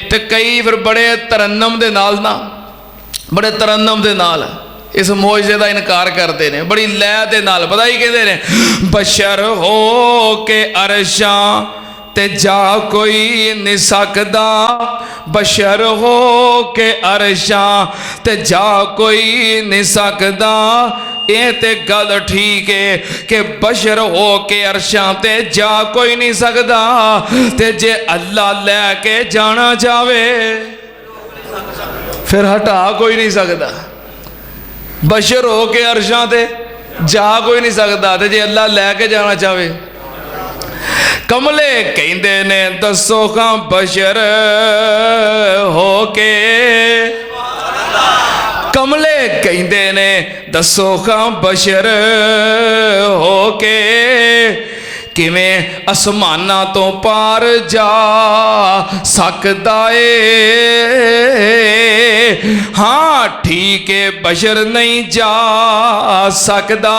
तो कई फिर बड़े तरन्नम दे नाल ना बड़े तरन्नम दे नाल इस मौजज़े का इनकार करते हैं, बड़ी लय दे नाल पता ही कहते हैं बशर हो के अरशां ते जा कोई नहीं सकदा, बशर हो के अरशां ते जा कोई नहीं सकदा। ये ते गल ठीक है कि बशर हो के अरशां ते जा कोई नहीं सकदा, ते जे अल्लाह लैके जाना चाहे फिर हटा कोई नहीं सकदा। बशर हो के अरशां ते जा कोई नहीं सकदा, ते जे अल्लाह लैके जाना चाहे। कमले कहते ने दसो खां बशर हो के, कमले कहते ने दसो खां बशर हो के किवें आसमाना तो पार जा सकदा ए। हाँ ठीक है बशर नहीं जा सकदा,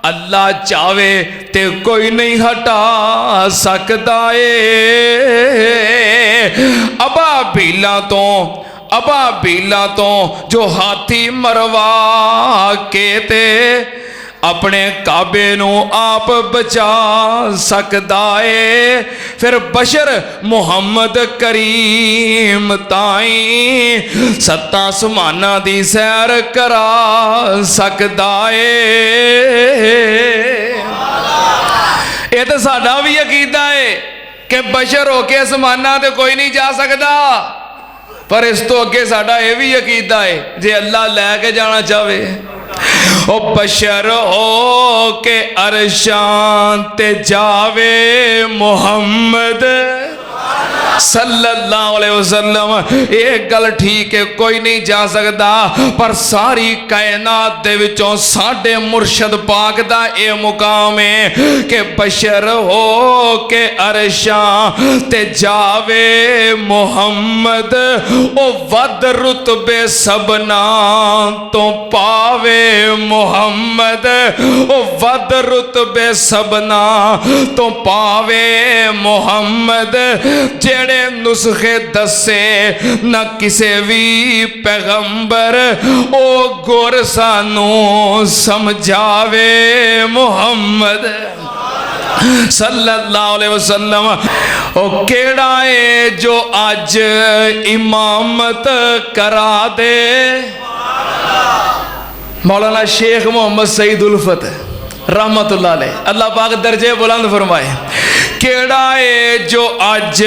अल्लाह चावे ते कोई नहीं हटा सकदा ए। अबाबीला तो जो हाथी मरवा के ते अपने काबे नू आप बचा सकदा है, फिर बशर मुहम्मद करीम ताई सत्ता समाना दी सैर करा सकदा है। ये तो साडा भी अकीदा है कि बशर होके समाना ते कोई नहीं जा सकता, पर इस तो अगे साडा यह भी अकीदा है जे अल्लाह लैके जाना चाहे। ओ बशर हो के अरशां ते जावे मुहम्मद सल्लल्लाहु अलैहि वसल्लम। एक गल ठीक है कोई नहीं जा सकता, पर सारी कायनात दे विचों साडे मुर्शद पाक दा ये मुकाम है कि बशर हो के अरशां ते जावे मुहम्मद, ओ वद रुतबे सबना तो पावे मुहम्मद, ओ वद रुतबे सबना तो पावे मुहम्मद। जेड़े नुस्खे दसे न किसे भी पैगंबर, ओ गुर सानू समझावे मुहम्मद सल्लल्लाहु अलैहि वसल्लम। ओ केड़ा है जो अज इमामत करा दे, मौलाना शेख मोहम्मद सईद उल्फत रहमतुल्लाह अलैह, अल्लाह पाक दर्जे बुलंद फरमाए। केड़ा है जो अज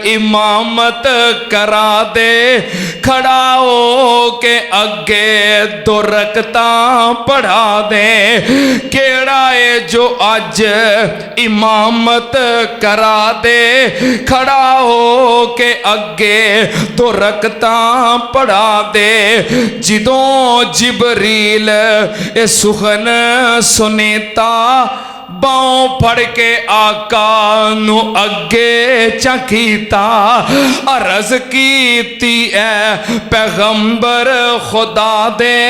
इमामत करा दे, खड़ा हो के अगे दो रकतां पढ़ा दे। केड़ा है जो अज इमामत करा दे, खड़ा हो के अगे दो रकतां पढ़ा दे। जिदों जिबरील ए सुखन सुनीता बाओं फड़ के आका नू अगे चकीता, अर्ज कीती है पैगंबर खुदा दे,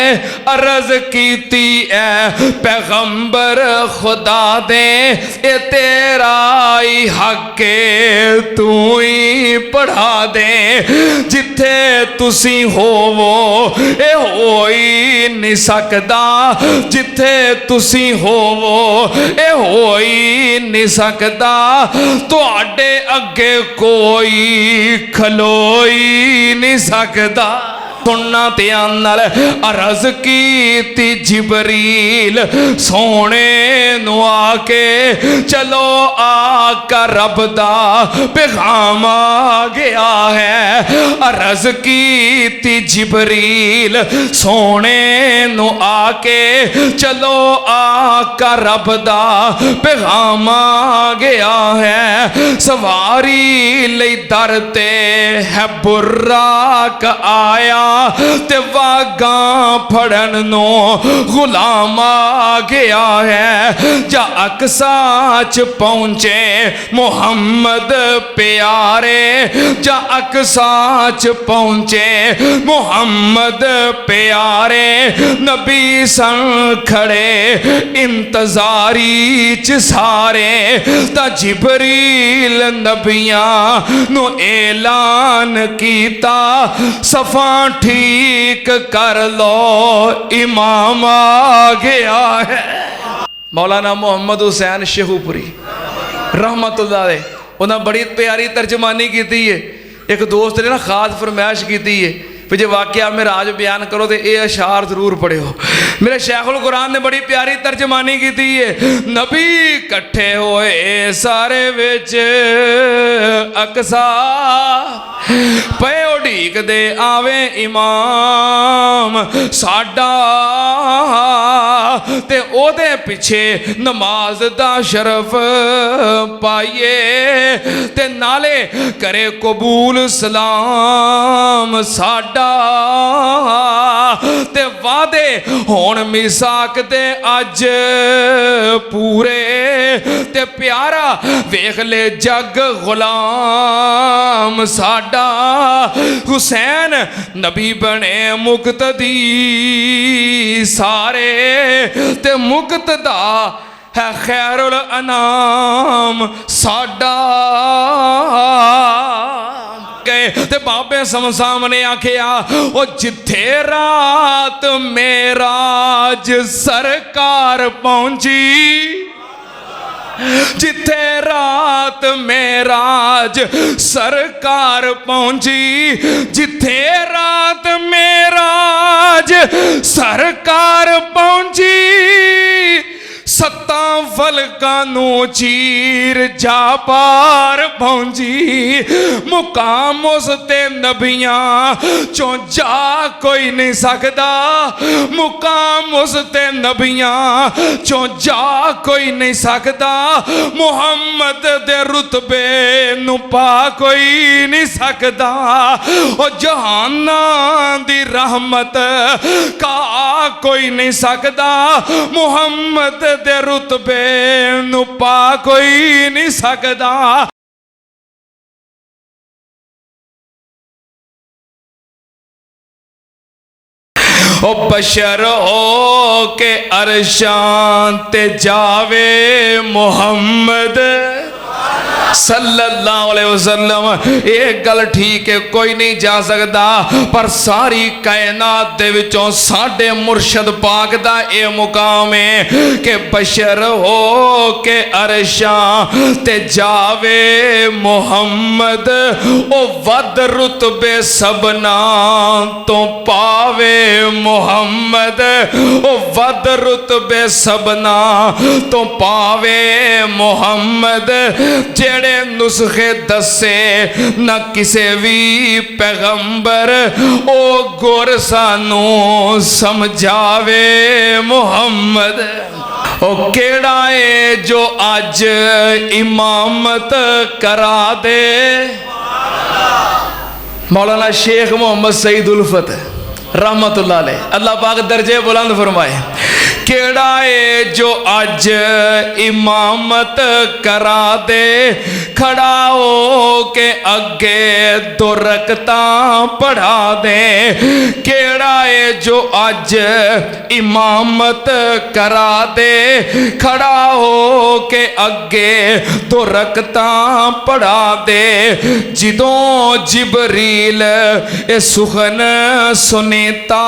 अर्ज कीती है पैगंबर खुदा दे। ए तेरा ही हक तू ही पढ़ा दे, जिथे तुसी होवो ए हो ही नहीं सकदा, जिथे तुसी होवो ए हो ही नहीं सकता। तुहाडे अगे कोई खलोई नहीं सकता। सुनना ध्यान नाल अर्ज की जिबरील सोने नू आके, चलो आका रब दा पैगाम आ गया है। अर्ज की जिबरील सोने नू आके, चलो आका रब दा पैगाम आ गया है। सवारी लई दर ते है बुर्राक आया, ते वागा फड़न नो गुलाम आ गया है। जा अकसाच पहुंचे मुहम्मद प्यारे, जा अकसाच च पहुंचे मुहम्मद प्यारे नबी सन खड़े इंतजारी च सारे ता जिबरील नबियां नु ऐलान कीता सफा ठीक कर लो इमाम आ गया है। मौलाना मोहम्मद हुसैन शेखुपुरी रहमतुल्लाह अलैह उन्हें बड़ी प्यारी तर्जमानी की है। एक दोस्त ने ना खास फरमाइश की है भी जो वाकया में राज बयान करो तो ये अशार जरूर पढ़ियो। मेरे शेखुल कुरान ने बड़ी प्यारी तर्जमानी की है। नबी कट्ठे होए सारे विच अकसा पे उड़ीक दे आवे इमाम साडा ते ओदे पिछे नमाज दा शरफ पाइए ते नाले करे कबूल सलाम साडा ते वादे होण मिसाक दे अज पूरे ते प्यारा वेख ले जग गुलाम साडा हुसैन नबी बने मुक्तदी सारे ते मुक्तदा है खैरुल अनाम साडा ते बाबे सामने आखिया ओ जिथे रात मेराज सरकार पहुंची जिथे रात मेराज सरकार पहुंची जिथे रात मेराज सरकार पहुंची सत्ता फलकानू चीर जा पार पहुंची मुकाम उस ते नबियां चो जा कोई नहीं सकदा मुकाम उस ते नबियां चो जा कोई नहीं सकदा मुहम्मद दे रुतबे नु पा कोई नहीं सकदा ओ जहाना दी रहमत का कोई नहीं सकदा मुहम्मद दे रुतबे नु पा कोई नहीं सकदा। ओ बशर हो के अरशां ते जावे मुहम्मद सल्लल्लाहु अलैहि वसल्लम। एक गल ठीक है कोई नहीं जा सकता पर सारी कायनात दे विचों साडे मुर्शद पाक दा ए मुकाम है कि बशर हो के अरशां ते जावे मुहम्मद ओ वद रुतबे सबना तो पावे मुहम्मद ओ वद रुतबे सबना तो पावे मुहम्मद जेड़े नुस्खे दसे न किसे भी पैगंबर ओ गुर सानू समझावे मुहम्मद। ओ केड़ा है जो अज इमामत करा दे मौलाना शेख मोहम्मद सईद उल्फत रहमतुल्लाह अलैह अल्लाह पाक दर्जे बुलंद फरमाए। केड़ा है जो अज इमामत करा दे खड़ा हो के अगे दो रकतां पढ़ा दे। केड़ा है जो अज इमामत करा दे खड़ा हो के अगे दो रकतां पढ़ा दे। जिदों जिबरील ए सुखन सुनीता